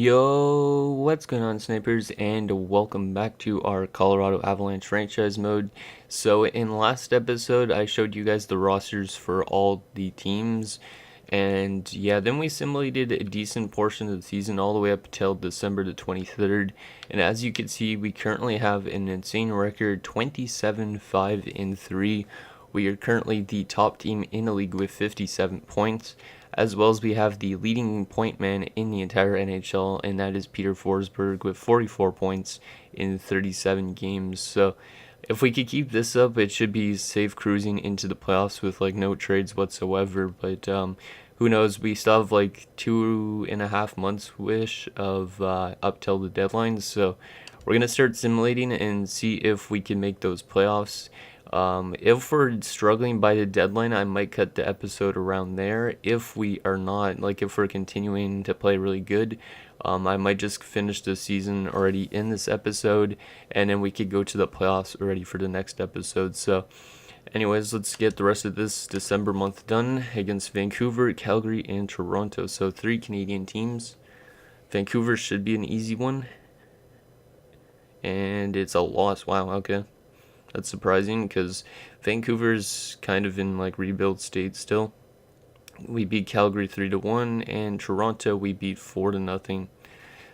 Yo, what's going on, snipers, and welcome back to our Colorado Avalanche franchise mode. So in last episode, I showed you guys the rosters for all the teams, and yeah, then we simulated a decent portion of the season all the way up till December the 23rd, and as you can see, we currently have an insane record, 27-5-3. We are currently the top team in the league with 57 points, as well as we have the leading point man in the entire NHL, and that is Peter Forsberg with 44 points in 37 games. So if we could keep this up, it should be safe cruising into the playoffs with like no trades whatsoever. But who knows? We still have like 2.5 months wish of up till the deadline. So we're gonna start simulating and see if we can make those playoffs. If we're struggling by the deadline, I might cut the episode around there. If we are not, like if we're continuing to play really good, I might just finish the season already in this episode, and then we could go to the playoffs already for the next episode. So, anyways, let's get the rest of this December month done against Vancouver, Calgary, and Toronto. So, 3 Canadian teams. Vancouver should be an easy one, and it's a loss. Wow, okay. That's surprising because Vancouver's kind of in like rebuild state still. We beat Calgary 3-1, and Toronto we beat 4-0.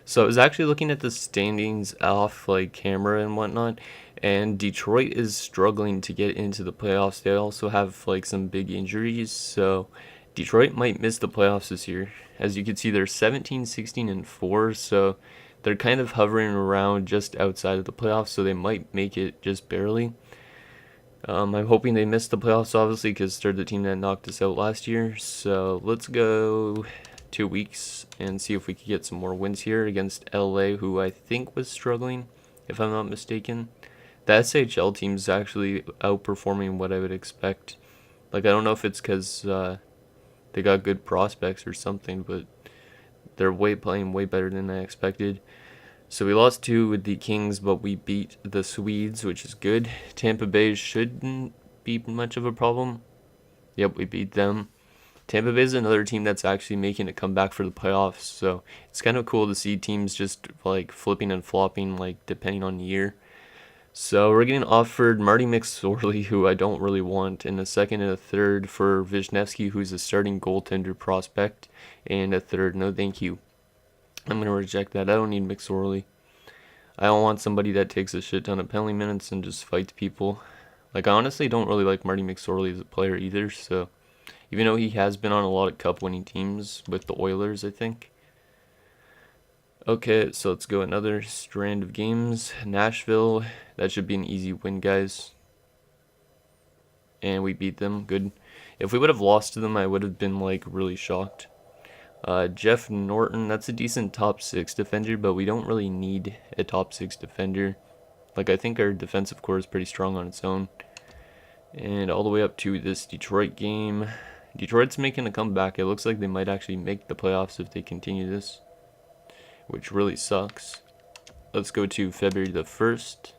So I was actually looking at the standings off like camera and whatnot, and Detroit is struggling to get into the playoffs. They also have like some big injuries, so Detroit might miss the playoffs this year. As you can see, they're 17, 16, and 4, so they're kind of hovering around just outside of the playoffs, so they might make it just barely. I'm hoping they miss the playoffs, obviously, because they're the team that knocked us out last year. So let's go 2 weeks and see if we can get some more wins here against LA, who I think was struggling, if I'm not mistaken. The SHL team's actually outperforming what I would expect. Like, I don't know if it's because they got good prospects or something, but they're playing way better than I expected. So we lost 2 with the Kings, but we beat the Swedes, which is good. Tampa Bay shouldn't be much of a problem. Yep, we beat them. Tampa Bay is another team that's actually making a comeback for the playoffs, so it's kind of cool to see teams just like flipping and flopping, like depending on the year. So we're getting offered Marty McSorley, who I don't really want, and a second and a third for Wisniewski, who's a starting goaltender prospect, and a third. No, thank you. I'm going to reject that. I don't need McSorley. I don't want somebody that takes a shit ton of penalty minutes and just fights people. Like, I honestly don't really like Marty McSorley as a player either, so even though he has been on a lot of cup-winning teams with the Oilers, I think. Okay, so let's go another strand of games. Nashville, that should be an easy win, guys. And we beat them. Good. If we would have lost to them, I would have been, like, really shocked. Jeff Norton, that's a decent top 6 defender, but we don't really need a top 6 defender. Like, I think our defensive core is pretty strong on its own. And all the way up to this Detroit game. Detroit's making a comeback. It looks like they might actually make the playoffs if they continue this, which really sucks. Let's go to February the 1st.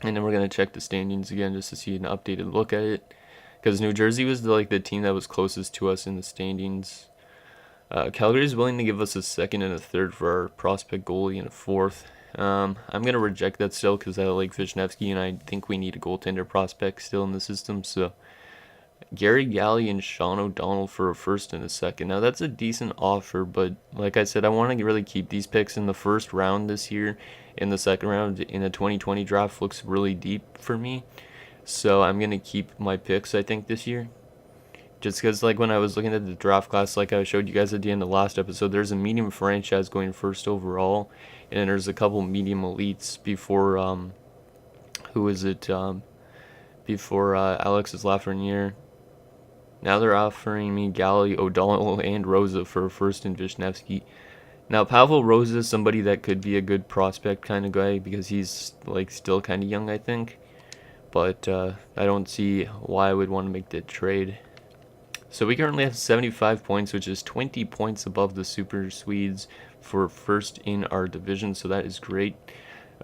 And then we're going to check the standings again just to see an updated look at it. Because New Jersey was the team that was closest to us in the standings. Calgary is willing to give us a second and a third for our prospect goalie and a fourth. I'm going to reject that still because I like Wisniewski and I think we need a goaltender prospect still in the system. So Gary Galley and Sean O'Donnell for a first and a second. Now that's a decent offer, but like I said, I want to really keep these picks in the first round this year. In the second round in the 2020 draft looks really deep for me. So I'm going to keep my picks, I think, this year. Just because, like, when I was looking at the draft class, like I showed you guys at the end of the last episode, there's a medium franchise going first overall, and then there's a couple medium elites before, who is it, before Alexis Lafreniere. Now they're offering me Galley, O'Donnell, and Rosa for a first and Wisniewski. Now, Pavel Rosa is somebody that could be a good prospect kind of guy because he's, like, still kind of young, I think. But I don't see why I would want to make that trade. So we currently have 75 points, which is 20 points above the Super Swedes for first in our division, so that is great.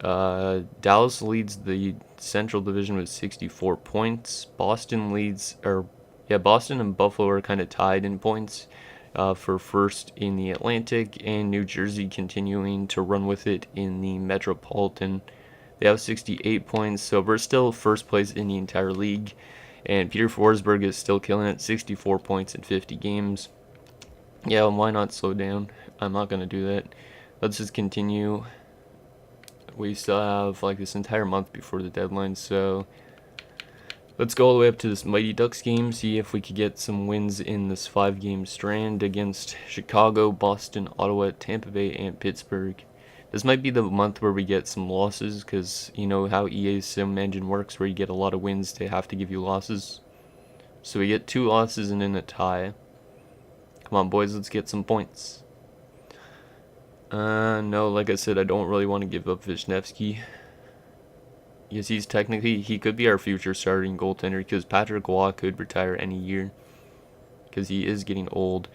Dallas leads the Central Division with 64 points. Boston and Buffalo are kind of tied in points. for first in the Atlantic, and New Jersey continuing to run with it in the Metropolitan. They have 68 points, so we're still first place in the entire league. And Peter Forsberg is still killing it, 64 points in 50 games. Yeah, why not slow down? I'm not going to do that. Let's just continue. We still have like this entire month before the deadline, so let's go all the way up to this Mighty Ducks game, see if we could get some wins in this 5-game strand against Chicago, Boston, Ottawa, Tampa Bay, and Pittsburgh. This might be the month where we get some losses, because you know how EA's Sim Engine works, where you get a lot of wins, they have to give you losses. So we get 2 losses and then a tie. Come on, boys, let's get some points. No, like I said, I don't really want to give up Wisniewski. Yes, he could be our future starting goaltender, because Patrick Waugh could retire any year, because he is getting old.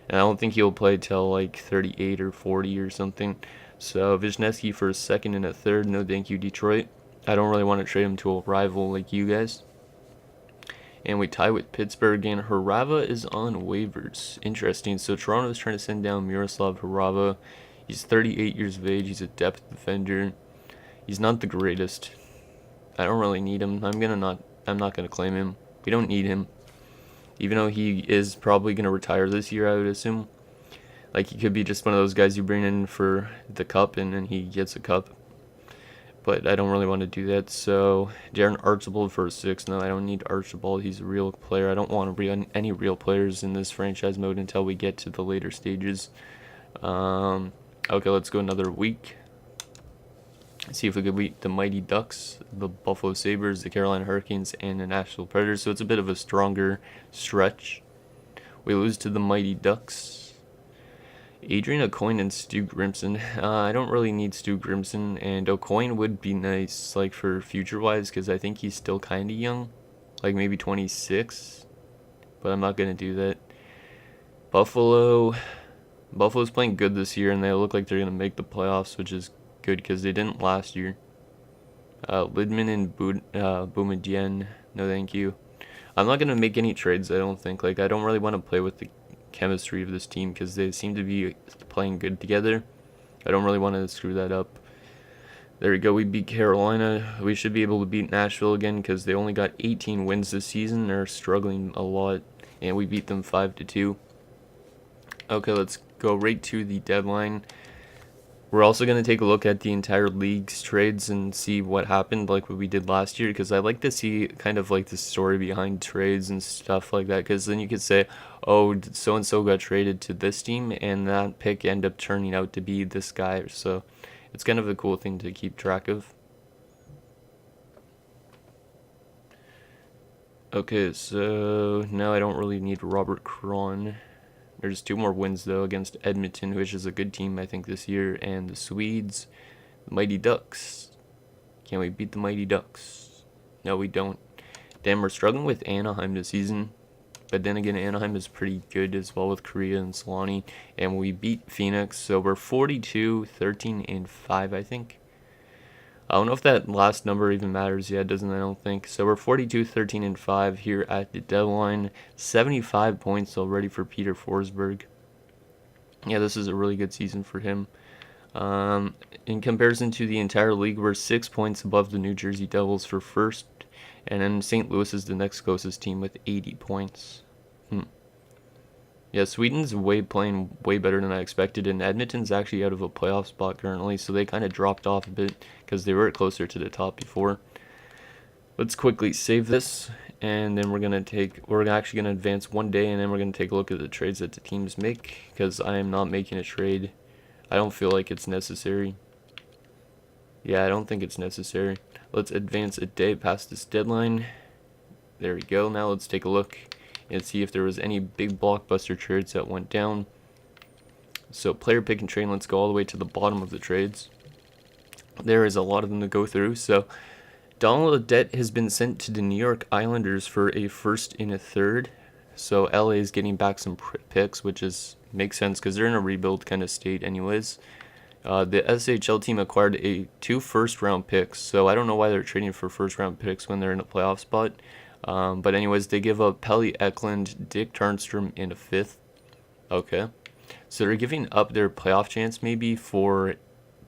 And I don't think he'll play till like 38 or 40 or something. So Wisniewski for a second and a third. No thank you, Detroit. I don't really want to trade him to a rival like you guys. And we tie with Pittsburgh, and Harava is on waivers. Interesting. So Toronto's trying to send down Miroslav Harava. He's 38 years of age. He's a depth defender. He's not the greatest. I don't really need him. I'm not gonna claim him. We don't need him. Even though he is probably gonna retire this year, I would assume. Like, he could be just one of those guys you bring in for the cup and then he gets a cup. But I don't really want to do that. So Darren Archibald for a 6. No, I don't need Archibald. He's a real player. I don't want any real players in this franchise mode until we get to the later stages. Okay, let's go another week. See if we could beat the Mighty Ducks, the Buffalo Sabres, the Carolina Hurricanes, and the Nashville Predators. So it's a bit of a stronger stretch. We lose to the Mighty Ducks. Adrian Aucoin and Stu Grimson. I don't really need Stu Grimson, and Aucoin would be nice, like, for future-wise, because I think he's still kind of young, like maybe 26, but I'm not going to do that. Buffalo's playing good this year, and they look like they're going to make the playoffs, which is good, because they didn't last year. Lidman and Boumedienne, no thank you. I'm not going to make any trades, I don't think. Like, I don't really want to play with the chemistry of this team, because they seem to be playing good together. I don't really want to screw that up. There we go, we beat Carolina. We should be able to beat Nashville again, because they only got 18 wins this season. They're struggling a lot, and we beat them 5-2. Okay, let's go right to the deadline. We're also going to take a look at the entire league's trades and see what happened, like what we did last year, because I like to see kind of like the story behind trades and stuff like that, because then you could say, oh, so-and-so got traded to this team, and that pick ended up turning out to be this guy, so it's kind of a cool thing to keep track of. Okay, so now I don't really need Robert Cron. There's 2 more wins, though, against Edmonton, which is a good team, I think, this year, and the Swedes, the Mighty Ducks. Can we beat the Mighty Ducks? No, we don't. Damn, we're struggling with Anaheim this season, but then again, Anaheim is pretty good as well with Korea and Solani, and we beat Phoenix, so we're 42, 13, and 5, I think. I don't know if that last number even matters yet, doesn't I don't think. So we're 42, 13, and 5 here at the deadline. 75 points already for Peter Forsberg. Yeah, this is a really good season for him. In comparison to the entire league, we're 6 points above the New Jersey Devils for first. And then St. Louis is the next closest team with 80 points. Yeah, Sweden's playing way better than I expected, and Edmonton's actually out of a playoff spot currently, so they kind of dropped off a bit because they were closer to the top before. Let's quickly save this, and then we're actually gonna advance one day, and then we're gonna take a look at the trades that the teams make, because I am not making a trade. I don't feel like it's necessary. Yeah, I don't think it's necessary. Let's advance a day past this deadline. There we go. Now let's take a look and see if there was any big blockbuster trades that went down. So player pick and trade, let's go all the way to the bottom of the trades. There is a lot of them to go through. So Donald Adet has been sent to the New York Islanders for a first and a third. So LA is getting back some picks, which makes sense because they're in a rebuild kind of state anyways. The SHL team acquired 2 first-round picks, so I don't know why they're trading for first-round picks when they're in a playoff spot. But anyways, they give up Pelle Eklund, Dick Turnstrom, and a 5th. Okay. So they're giving up their playoff chance maybe for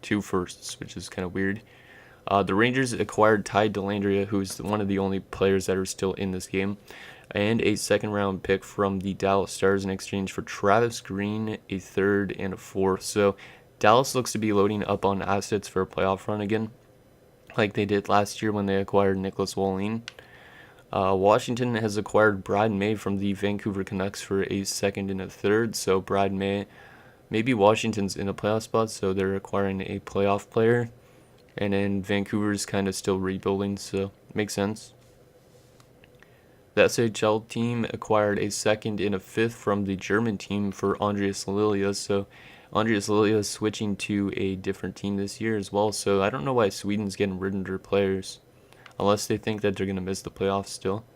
2 firsts, which is kind of weird. The Rangers acquired Ty Dellandrea, who's one of the only players that are still in this game, and a second-round pick from the Dallas Stars in exchange for Travis Green, a third, and a fourth. So Dallas looks to be loading up on assets for a playoff run again, like they did last year when they acquired Nicholas Wallin. Washington has acquired Brad May from the Vancouver Canucks for a second and a third. So Brad May, maybe Washington's in a playoff spot, so they're acquiring a playoff player. And then Vancouver's kind of still rebuilding, so makes sense. The SHL team acquired a second and a fifth from the German team for Andreas Lilia, so Andreas Lilia is switching to a different team this year as well, so I don't know why Sweden's getting rid of their players, unless they think that they're going to miss the playoffs still.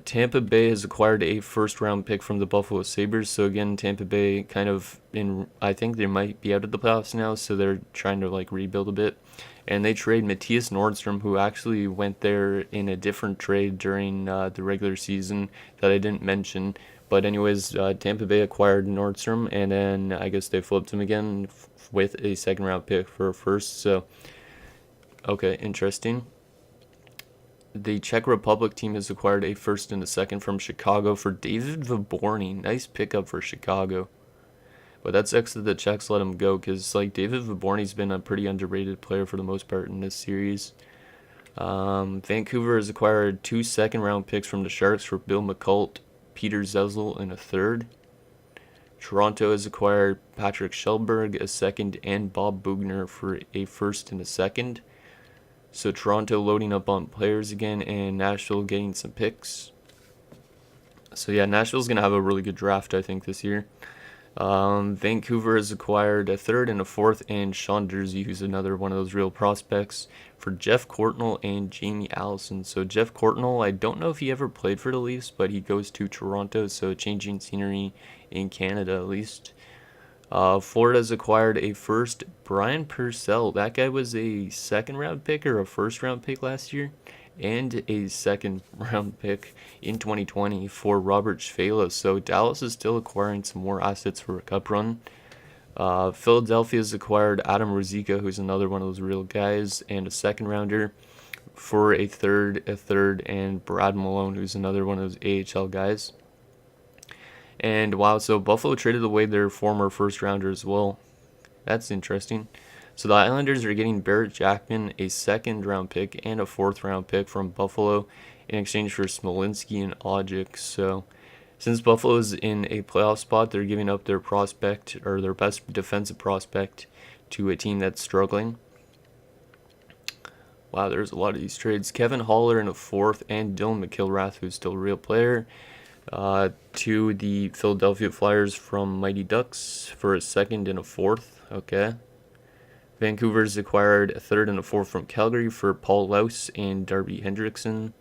Tampa Bay has acquired a first-round pick from the Buffalo Sabres. So again, Tampa Bay kind of I think they might be out of the playoffs now, so they're trying to like rebuild a bit. And they trade Matthias Nordstrom, who actually went there in a different trade during the regular season that I didn't mention. But anyways, Tampa Bay acquired Nordstrom, and then I guess they flipped him again with a second-round pick for a first. So, okay, interesting. The Czech Republic team has acquired a first and a second from Chicago for David Viborny. Nice pickup for Chicago. But that sucks that the Czechs let him go, because like David Viborny's been a pretty underrated player for the most part in this series. Vancouver has acquired 2 second-round picks from the Sharks for Bill McCult, Peter Zezel, and a third. Toronto has acquired Patrick Schellberg, a second, and Bob Bugner for a first and a second. So Toronto loading up on players again, and Nashville getting some picks. So yeah, Nashville's going to have a really good draft, I think, this year. Vancouver has acquired a third and a fourth, and Sean Durzi, who's another one of those real prospects, for Jeff Courtnall and Jamie Allison. So Jeff Courtnall, I don't know if he ever played for the Leafs, but he goes to Toronto, so changing scenery in Canada at least. Florida's acquired a first, Brian Purcell. That guy was a second-round pick or a first-round pick last year, and a second-round pick in 2020 for Robert Schfela. So Dallas is still acquiring some more assets for a cup run. Philadelphia's acquired Adam Ruzicka, who's another one of those real guys, and a second-rounder for a third, and Brad Malone, who's another one of those AHL guys. And wow, so Buffalo traded away their former first rounder as well. That's interesting. So the Islanders are getting Barrett Jackman, a second-round pick, and a fourth-round pick from Buffalo in exchange for Smolinski and Ojic. So since Buffalo's in a playoff spot, they're giving up their prospect, or their best defensive prospect, to a team that's struggling. Wow, there's a lot of these trades. Kevin Haller in a fourth, and Dylan McIlrath, who's still a real player, to the Philadelphia Flyers from Mighty Ducks for a second and a fourth. Okay. Vancouver's acquired a third and a fourth from Calgary for Paul Laus and Darby Hendrickson.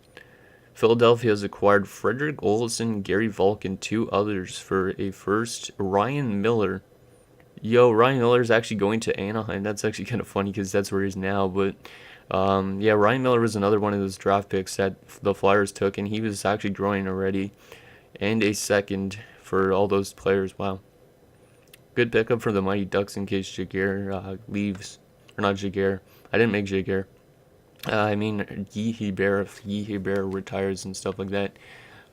Philadelphia has acquired Frederick Olson, Gary Volk, and 2 others for a first. Ryan Miller. Ryan Miller's actually going to Anaheim. That's actually kind of funny because that's where he's now. But yeah, Ryan Miller was another one of those draft picks that the Flyers took, and he was actually growing already. And a second for all those players. Wow. Good pickup for the Mighty Ducks in case Jaguar leaves. Or not Jaguar. I didn't make Jaguar. I mean Guy Hebert, if Guy Hebert retires and stuff like that.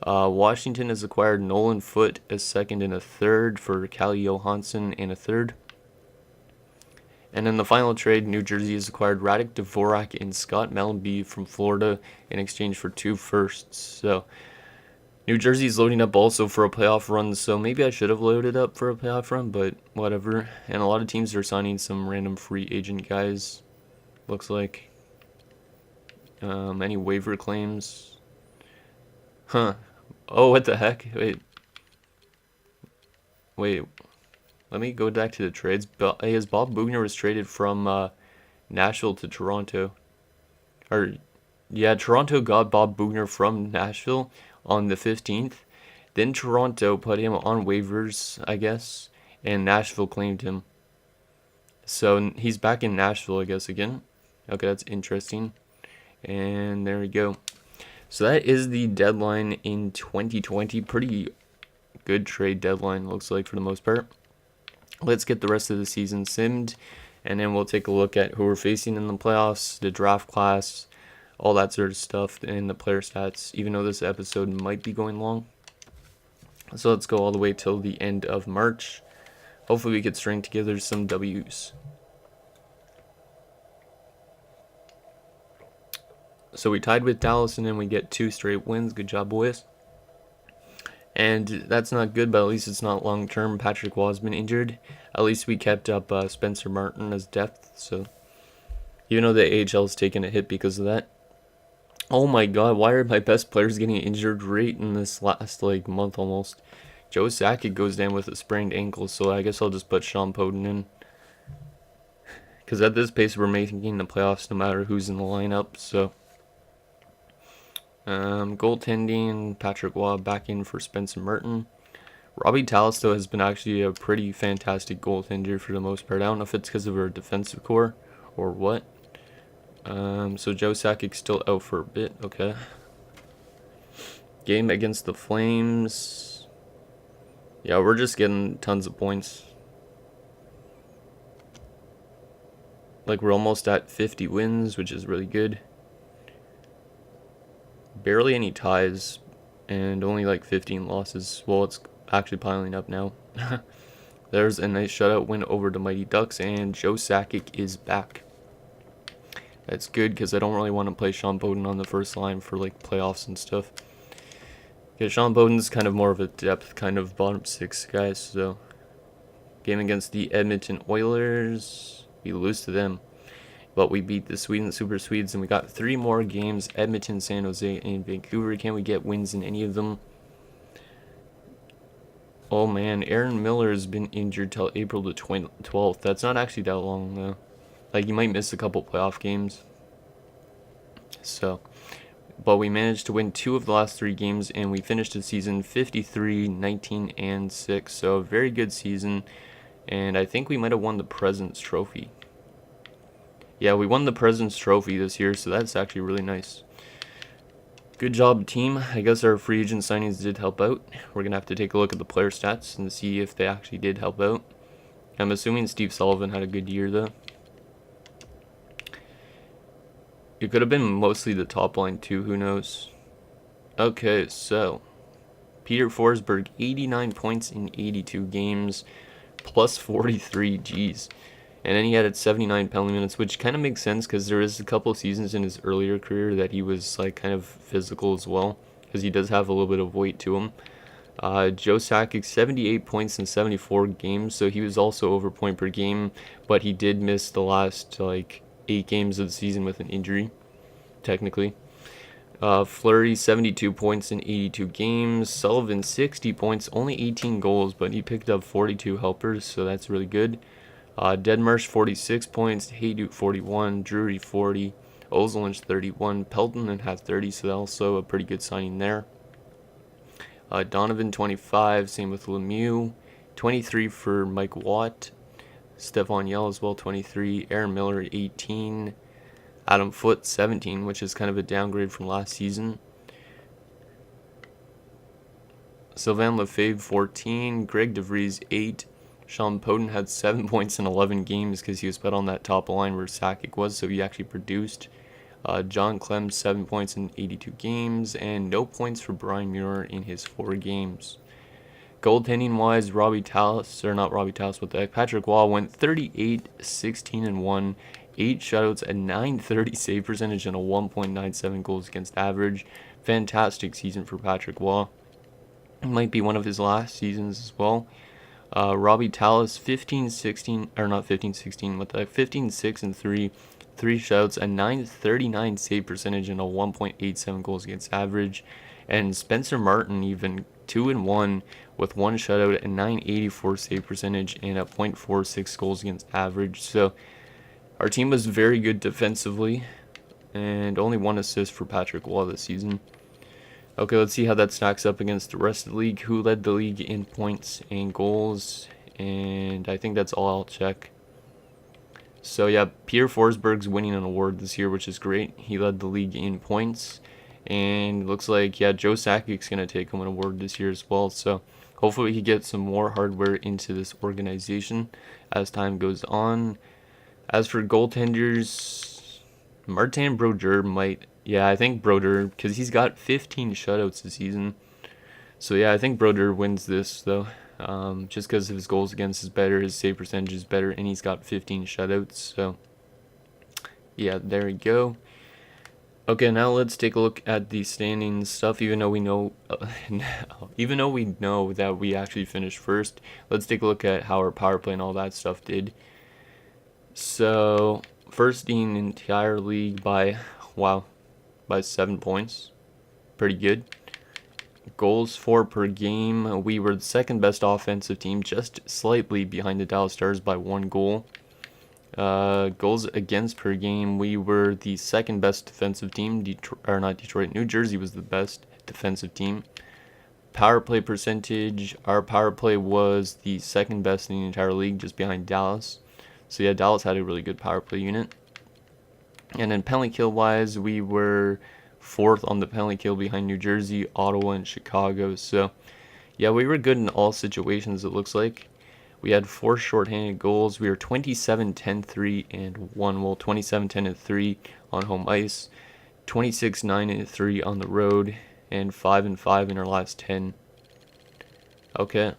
Washington has acquired Nolan Foote, a second and a third, for Calle Johansson and a third. And in the final trade, New Jersey has acquired Radek Dvorak and Scott Mellanby from Florida in exchange for 2 firsts. So New Jersey's loading up also for a playoff run, so maybe I should have loaded up for a playoff run, but whatever. And a lot of teams are signing some random free agent guys, looks like. Any waiver claims? Huh. Oh, what the heck? Wait. Let me go back to the trades. As Bob Bugner was traded from Nashville to Toronto. Yeah, Toronto got Bob Bugner from Nashville on the 15th. Then Toronto put him on waivers, I guess, and Nashville claimed him. So he's back in Nashville, I guess, again. Okay, that's interesting. And there we go. So that is the deadline in 2020. Pretty good trade deadline, looks like, for the most part. Let's get the rest of the season simmed, and then we'll take a look at who we're facing in the playoffs, the draft class, all that sort of stuff, and the player stats, even though this episode might be going long. So let's go all the way till the end of March. Hopefully we could string together some W's. So we tied with Dallas, and then we get 2 straight wins. Good job, boys. And that's not good, but at least it's not long term. Patrick Roy has been injured. At least we kept up Spencer Martin as depth. So even though the AHL's taken a hit because of that. Oh my god, why are my best players getting injured right in this last month almost? Joe Sakic goes down with a sprained ankle, so I guess I'll just put Sean Poden in. Because at this pace we're making the playoffs no matter who's in the lineup, so... goaltending, Patrick Roy back in for Spencer Martin. Robbie Tallis, though, has been actually a pretty fantastic goaltender for the most part. I don't know if it's because of our defensive core or what. So Joe Sakic's still out for a bit. Okay. Game against the Flames. Yeah, we're just getting tons of points. We're almost at 50 wins, which is really good. Barely any ties, and only 15 losses. Well, it's actually piling up now. There's a nice shutout win over the Mighty Ducks, and Joe Sakic is back. That's good, because I don't really want to play Sean Poden on the first line for playoffs and stuff. Because Sean Poden's kind of more of a depth kind of bottom 6 guy, so... Game against the Edmonton Oilers. We lose to them. But we beat the Sweden Super Swedes, and we got 3 more games. Edmonton, San Jose, and Vancouver. Can we get wins in any of them? Oh man, Aaron Miller has been injured till April the 12th. That's not actually that long, though. You might miss a couple playoff games. So, but we managed to win 2 of the last 3 games, and we finished the season 53, 19, and 6. So, a very good season. And I think we might have won the President's Trophy. Yeah, we won the President's Trophy this year, so that's actually really nice. Good job, team. I guess our free agent signings did help out. We're going to have to take a look at the player stats and see if they actually did help out. I'm assuming Steve Sullivan had a good year, though. It could have been mostly the top line, too. Who knows? Okay, so Peter Forsberg, 89 points in 82 games, plus 43 Gs. And then he had 79 penalty minutes, which kind of makes sense because there is a couple of seasons in his earlier career that he was kind of physical as well, because he does have a little bit of weight to him. Joe Sakic, 78 points in 74 games, so he was also over point per game, but he did miss the last 8 games of the season with an injury, technically. Fleury, 72 points in 82 games. Sullivan, 60 points, only 18 goals, but he picked up 42 helpers, so that's really good. Deadmarsh, 46 points. Hayduk, 41. Drury, 40. Ozolinsh, 31. Pelton had 30, so also a pretty good signing there. Donovan, 25. Same with Lemieux. 23 for Mike Watt. Stefan Yell as well, 23. Aaron Miller, 18. Adam Foote, 17, which is kind of a downgrade from last season. Sylvain Lefebvre, 14. Greg DeVries, 8. Sean Poden had 7 points in 11 games because he was put on that top line where Sakic was, so he actually produced. John Clem, 7 points in 82 games, and no points for Brian Muir in his 4 games. Goaltending-wise, Patrick Roy went 38, 16, and 1, 8 shutouts, a 930 save percentage, and a 1.97 goals against average. Fantastic season for Patrick Roy. It might be one of his last seasons as well. Robbie Tallis, 15, 16, or not 15, 16, but 15, 6, and 3, 3 shouts, a 939 save percentage, and a 1.87 goals against average. And Spencer Martin, even 2 and 1 with 1 shutout, a 984 save percentage, and a 0.46 goals against average. So our team was very good defensively, and only 1 assist for Patrick Roy this season. Okay, let's see how that stacks up against the rest of the league. Who led the league in points and goals? And I think that's all I'll check. So yeah, Peter Forsberg's winning an award this year, which is great. He led the league in points. And looks like, yeah, Joe Sakic's going to take home an award this year as well. So Hopefully we can get some more hardware into this organization as time goes on. As for goaltenders, Martin Brodeur might, yeah, I think Brodeur, because he's got 15 shutouts this season. So yeah, I think Brodeur wins this though. Just because his goals against is better, his save percentage is better, and he's got 15 shutouts. So yeah, there we go. Okay, now let's take a look at the standings stuff. Even though we know, even though we know that we actually finished first, let's take a look at how our power play and all that stuff did. So first in the entire league by 7 points, pretty good. Goals for per game, we were the second best offensive team, just slightly behind the Dallas Stars by 1 goal. Goals against per game, we were the second best defensive team. New Jersey was the best defensive team. Power play percentage, our power play was the second best in the entire league, just behind Dallas. So yeah, Dallas had a really good power play unit. And then penalty kill wise, we were 4th on the penalty kill behind New Jersey, Ottawa, and Chicago. So yeah, we were good in all situations, it looks like. We had 4 shorthanded goals. We were 27-10-3 and 1. Well, 27-10-3 on home ice, 26-9-3 on the road, and 5-5 in our last 10. Okay,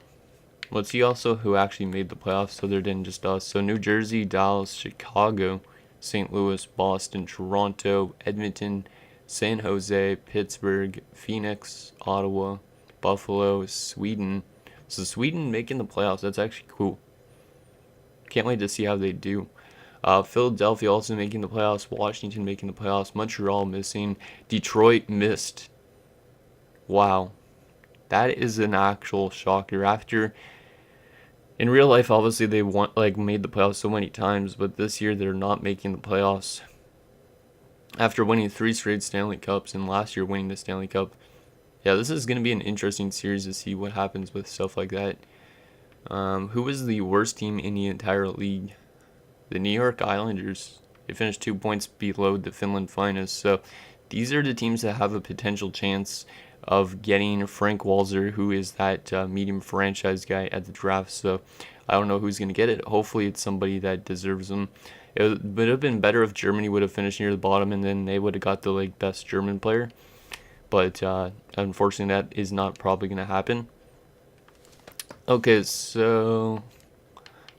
let's see also who actually made the playoffs other than just us. So New Jersey, Dallas, Chicago, St. Louis, Boston, Toronto, Edmonton, San Jose, Pittsburgh, Phoenix, Ottawa, Buffalo, Sweden. So Sweden making the playoffs, that's actually cool. Can't wait to see how they do. Philadelphia also making the playoffs, Washington making the playoffs, Montreal missing, Detroit missed. Wow, that is an actual shocker. After, in real life, obviously they made the playoffs so many times, but this year they're not making the playoffs. After winning 3 straight Stanley Cups and last year winning the Stanley Cup. Yeah, this is going to be an interesting series to see what happens with stuff like that. Who was the worst team in the entire league? The New York Islanders. They finished 2 points below the Finland Finest. So these are the teams that have a potential chance of getting Frank Walzer, who is that medium franchise guy at the draft. So I don't know who's going to get it. Hopefully it's somebody that deserves them. It would have been better if Germany would have finished near the bottom and then they would have got the best German player. But unfortunately, that is not probably going to happen. Okay, so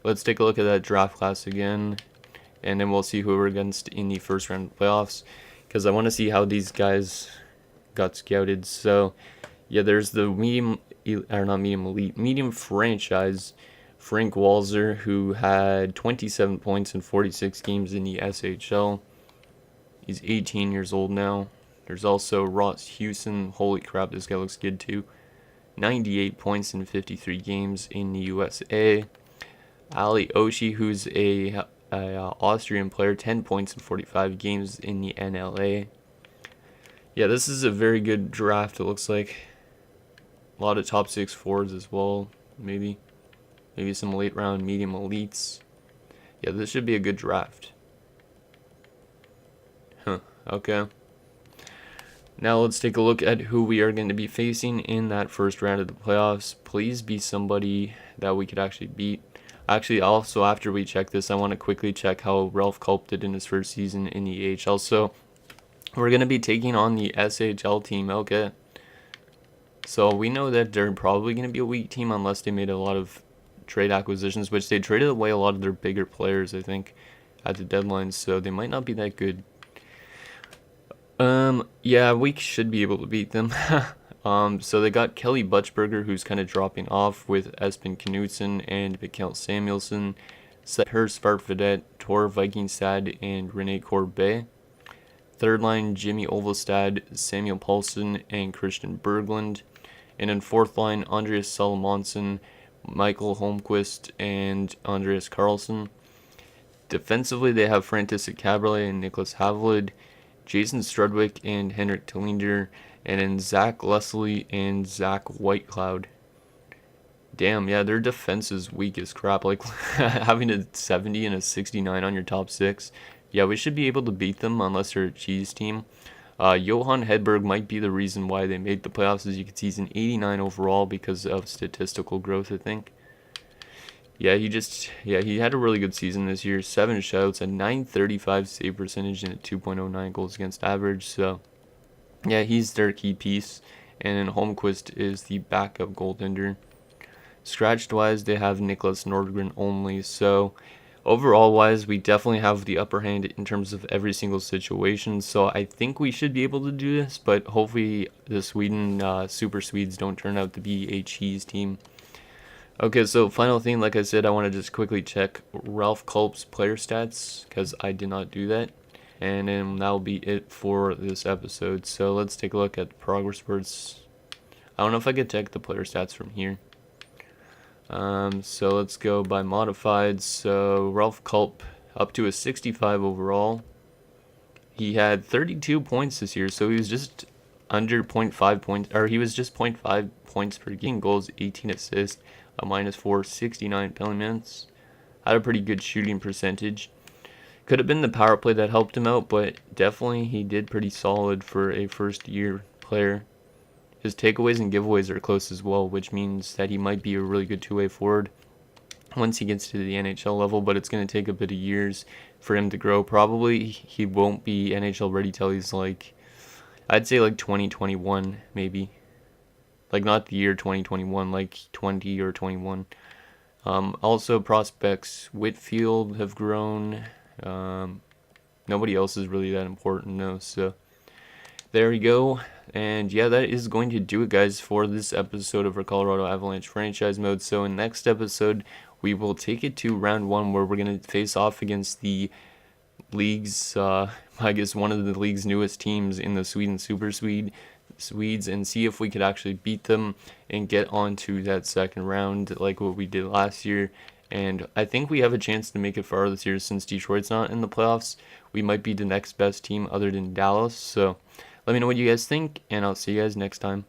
let's take a look at that draft class again. And then we'll see who we're against in the first round of the playoffs. Because I want to see how these guys got scouted. So, yeah, there's the medium franchise, Frank Walzer, who had 27 points in 46 games in the SHL. He's 18 years old now. There's also Ross Houston. Holy crap, this guy looks good too. 98 points in 53 games in the USA. Ali Oshie, who's a Austrian player, 10 points in 45 games in the NLA. Yeah, this is a very good draft, it looks like. A lot of top 6 forwards as well, maybe some late round medium elites. Yeah, this should be a good draft. Okay. Now let's take a look at who we are going to be facing in that first round of the playoffs. Please be somebody that we could actually beat. Actually, also after we check this, I want to quickly check how Ralph Culp did in his first season in the AHL. So we're going to be taking on the SHL team. Okay. So we know that they're probably going to be a weak team unless they made a lot of trade acquisitions, which they traded away a lot of their bigger players, I think, at the deadline. So they might not be that good. Yeah, we should be able to beat them. So they got Kelly Butchberger, who's kind of dropping off, with Espen Knudsen and Mikkel Samuelsson, Seher Svartvedet, Tor Vikingstad, and Rene Corbet. Third line, Jimmy Olvestad, Samuel Paulson, and Christian Berglund. And then fourth line, Andreas Salomonson, Michael Holmquist, and Andreas Carlson. Defensively, they have František Kaberle and Nicholas Havlid, Jason Strudwick and Henrik Tillinger, and then Zach Leslie and Zach Whitecloud. Damn, yeah, their defense is weak as crap. Like, having a 70 and a 69 on your top 6. Yeah, we should be able to beat them unless they're a cheese team. Johan Hedberg might be the reason why they made the playoffs. As you can see, he's an 89 overall because of statistical growth, I think. Yeah, he had a really good season this year. 7 shutouts, a 935 save percentage, and a 2.09 goals against average. So, yeah, he's their key piece. And then Holmquist is the backup goaltender. Scratched wise, they have Nicholas Nordgren only. So, overall wise, we definitely have the upper hand in terms of every single situation. So, I think we should be able to do this. But hopefully, the Sweden Super Swedes don't turn out to be a cheese team. Okay, so final thing, like I said, I want to just quickly check Ralph Culp's player stats, because I did not do that. And then that'll be it for this episode. So let's take a look at the progress reports. I don't know if I could check the player stats from here. So let's go by modified. So Ralph Culp up to a 65 overall. He had 32 points this year, so he was just under 0.5 points, or he was just 0.5 points per game. Goals, 18 assists, a -4, 69 penalty minutes. Had a pretty good shooting percentage. Could have been the power play that helped him out, but definitely he did pretty solid for a first-year player. His takeaways and giveaways are close as well, which means that he might be a really good two-way forward once he gets to the NHL level, but it's going to take a bit of years for him to grow. Probably he won't be NHL ready till he's like, I'd say like 2021 maybe. Like not the year 2021, like 20 or 21. Also prospects, Whitfield have grown. Nobody else is really that important though, so there we go. And yeah, that is going to do it, guys, for this episode of our Colorado Avalanche franchise mode. So in next episode, we will take it to round 1, where we're going to face off against the league's, I guess one of the league's newest teams in the Sweden Super Swedes, and see if we could actually beat them and get on to that second round like what we did last year. And I think we have a chance to make it far this year since Detroit's not in the playoffs. We might be the next best team other than Dallas. So let me know what you guys think, and I'll see you guys next time.